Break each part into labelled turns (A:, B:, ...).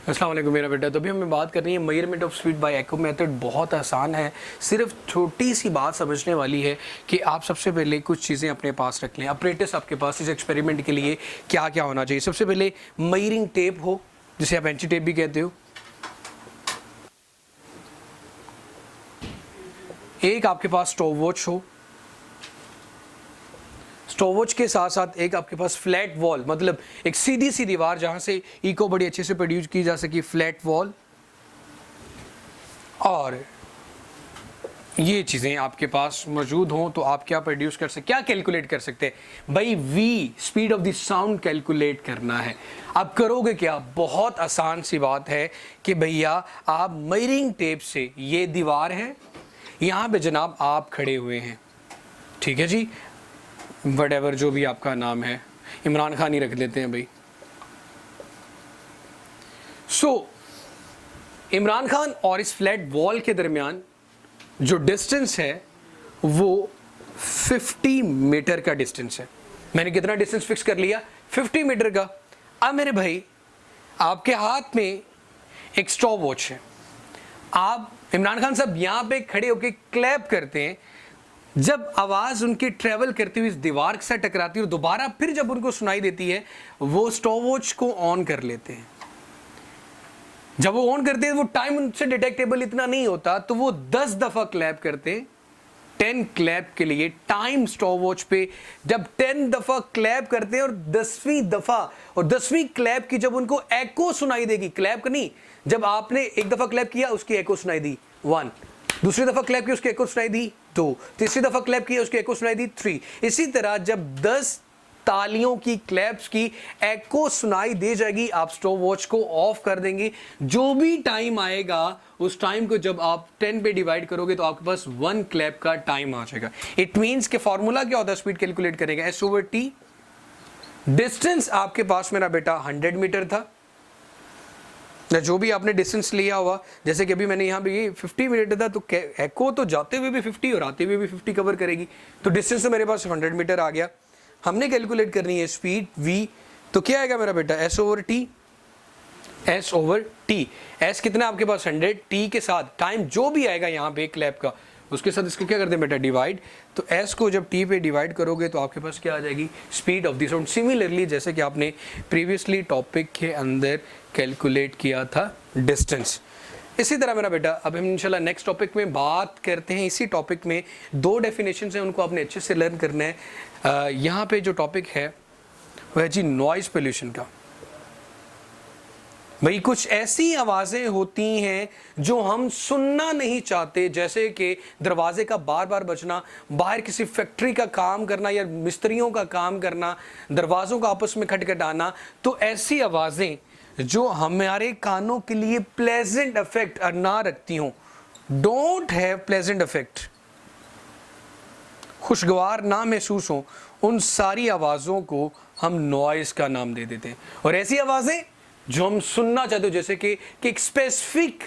A: अस्सलाम वालेकुम मेरा बेटा। तो अभी हमें बात करनी है measurement of speed bye echo method. बहुत आसान है, सिर्फ छोटी सी बात समझने वाली है कि आप सबसे पहले कुछ चीज़ें अपने पास रख लें। अपरेटस आपके पास इस एक्सपेरिमेंट के लिए क्या क्या होना चाहिए। सबसे पहले मेजरिंग टेप हो, जिसे आप एंटी टेप भी कहते हो। एक आपके पास स्टॉप वॉच हो। स्टॉप वॉच के साथ साथ एक आपके पास फ्लैट वॉल, मतलब एक सीधी सी दीवार जहां से इको बड़ी अच्छे से प्रोड्यूस की जा सके, फ्लैट वॉल। और ये चीज़ें आपके पास मौजूद हों तो आप क्या प्रोड्यूस कर सकते, क्या कैलकुलेट कर सकते हैं भाई। V speed of the sound calculate करना है। आप करोगे क्या, बहुत आसान सी बात है कि भैया आप मेजरिंग टेप से, ये दीवार है, यहाँ पे जनाब आप खड़े हुए हैं, ठीक है जी, वटेवर जो भी आपका नाम है, इमरान खान ही रख लेते हैं भाई। इमरान खान और इस फ्लैट वॉल के दरमियान जो डिस्टेंस है वो 50 मीटर का डिस्टेंस है। मैंने कितना डिस्टेंस फिक्स कर लिया, 50 मीटर का। अब मेरे भाई आपके हाथ में एक स्टॉप वॉच है। आप इमरान खान साहब यहाँ पे खड़े होकर क्लैप करते हैं। जब आवाज़ उनकी ट्रेवल करती हुई इस दीवार के साथ टकराती है और दोबारा फिर जब उनको सुनाई देती है, वो स्टॉप वॉच को ऑन कर लेते हैं। जब वो ऑन करते हैं वो टाइम उनसे डिटेक्टेबल इतना नहीं होता, तो वो 10 दफ़ा क्लैप करते हैं। 10 क्लैप के लिए टाइम स्टॉप वॉच पे जब 10 दफ़ा क्लैप करते हैं और 10वीं दफ़ा और 10वीं क्लैप की जब उनको एको सुनाई देगी, क्लैप नहीं, जब आपने एक दफ़ा क्लैप किया उसकी एको सुनाई दी 1, दूसरी दफ़ा क्लैप की उसकी एको सुनाई दी 2, तीसरी दफ़ा क्लैप की उसकी एको सुनाई दी 3। इसी तरह जब 10 तालियों की, क्लैप्स की एको सुनाई दे जाएगी, आप स्टॉप वॉच को ऑफ कर देंगे। जो भी टाइम आएगा उस टाइम को जब आप 10 पे डिवाइड करोगे तो आपके पास 1 क्लैप का टाइम आ जाएगा। इट मींस के फॉर्मूला क्या होता है स्पीड कैलकुलेट करेगा, S/T। डिस्टेंस आपके पास मेरा बेटा 100 मीटर था, जो भी आपने डिस्टेंस लिया हुआ, जैसे कि अभी मैंने यहाँ पे 50 मीटर था, तो एको तो जाते हुए भी 50 और आते हुए भी 50 कवर करेगी, तो डिस्टेंस तो मेरे पास 100 मीटर आ गया। हमने कैलकुलेट करनी है स्पीड v, तो क्या आएगा मेरा बेटा S/T। S/T, S कितना आपके पास 100, T के साथ टाइम जो भी आएगा यहाँ पे क्लैप का, उसके साथ इसको क्या करते हैं बेटा डिवाइड। तो S को जब T पे डिवाइड करोगे तो आपके पास क्या आ जाएगी, speed of the sound. Similarly जैसे कि आपने प्रीवियसली टॉपिक के अंदर कैलकुलेट किया था डिस्टेंस, इसी तरह मेरा बेटा अब हम इंशाल्लाह नेक्स्ट टॉपिक में बात करते हैं। इसी टॉपिक में 2 डेफिनेशन हैं, उनको आपने अच्छे से लर्न करना है। यहाँ पे जो टॉपिक है वह जी नॉइज पोल्यूशन का। भाई कुछ ऐसी आवाज़ें होती हैं जो हम सुनना नहीं चाहते, जैसे कि दरवाजे का बार बार बजना, बाहर किसी फैक्ट्री का काम करना या मिस्त्रियों का काम करना, दरवाज़ों का आपस में खटखटाना। तो ऐसी आवाज़ें जो हमारे कानों के लिए प्लेजेंट इफेक्ट ना रखती हों, डोंट हैव प्लेजेंट इफेक्ट, खुशगवार ना महसूस हो, उन सारी आवाज़ों को हम नॉइज़ का नाम दे देते हैं। और ऐसी आवाज़ें जो हम सुनना चाहते हो, जैसे कि एक स्पेसिफिक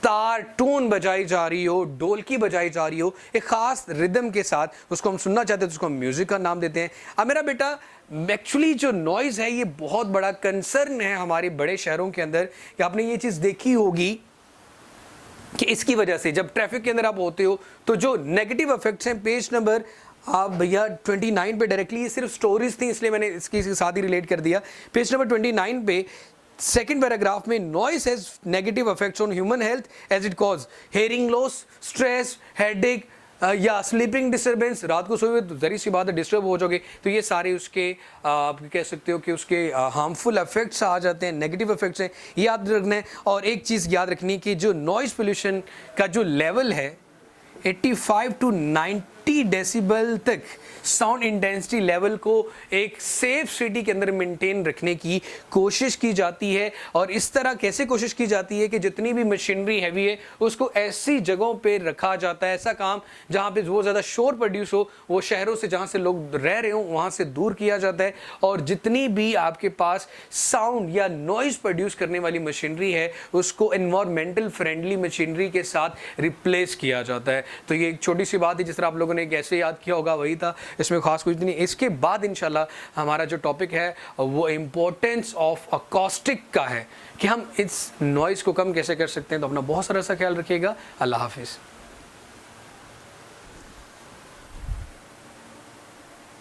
A: तार टून बजाई जा रही हो, ढोलकी बजाई जा रही हो एक ख़ास रिदम के साथ, उसको हम सुनना चाहते हैं तो उसको हम म्यूज़िक का नाम देते हैं। अब मेरा बेटा एक्चुअली जो नॉइज़ है ये बहुत बड़ा कंसर्न है हमारे बड़े शहरों के अंदर, कि आपने ये चीज़ देखी होगी कि इसकी वजह से जब ट्रैफिक के अंदर आप होते हो तो जो नेगेटिव इफेक्ट्स हैं, पेज नंबर आप भैया 29 पे डायरेक्टली, ये सिर्फ स्टोरीज थी इसलिए मैंने इसकी साथ ही रिलेट कर दिया। पेज नंबर 29 पे सेकेंड पैराग्राफ में, noise has negative effects on human health as it cause hearing loss, stress, headache या स्लीपिंग डिस्टर्बेंस। रात को सोए तो जरी सी बात है डिस्टर्ब हो जाओगे, तो ये सारे उसके आप कह सकते हो कि उसके हार्मफुल इफेक्ट्स आ जाते हैं, नेगेटिव इफेक्ट्स हैं, याद रखना है। और एक चीज़ याद रखनी कि जो नॉइज़ पोल्यूशन का जो लेवल है 85 to 90 डेसिबल तक साउंड इंटेंसिटी लेवल को एक सेफ सिटी के अंदर मेंटेन रखने की कोशिश की जाती है। और इस तरह कैसे कोशिश की जाती है कि जितनी भी मशीनरी हैवी है उसको ऐसी जगहों पे रखा जाता है, ऐसा काम जहाँ पे वो ज़्यादा शोर प्रोड्यूस हो, वो शहरों से जहाँ से लोग रह रहे हो वहाँ से दूर किया जाता है। और जितनी भी आपके पास साउंड या नॉइज़ प्रोड्यूस करने वाली मशीनरी है उसको एनवायरमेंटल फ्रेंडली मशीनरी के साथ रिप्लेस किया जाता है। तो ये एक छोटी सी बात है, जिस तरह आप लोगों ने ने कैसे याद किया होगा वही था, इसमें खास कुछ नहीं। इसके बाद इंशाल्लाह हमारा जो टॉपिक है वो इम्पोर्टेंस ऑफ अकॉस्टिक का है कि हम इस नॉइज़ को कम कैसे कर सकते हैं। तो अपना बहुत सारा सा ख्याल रखिएगा। अल्लाह हाफिज़।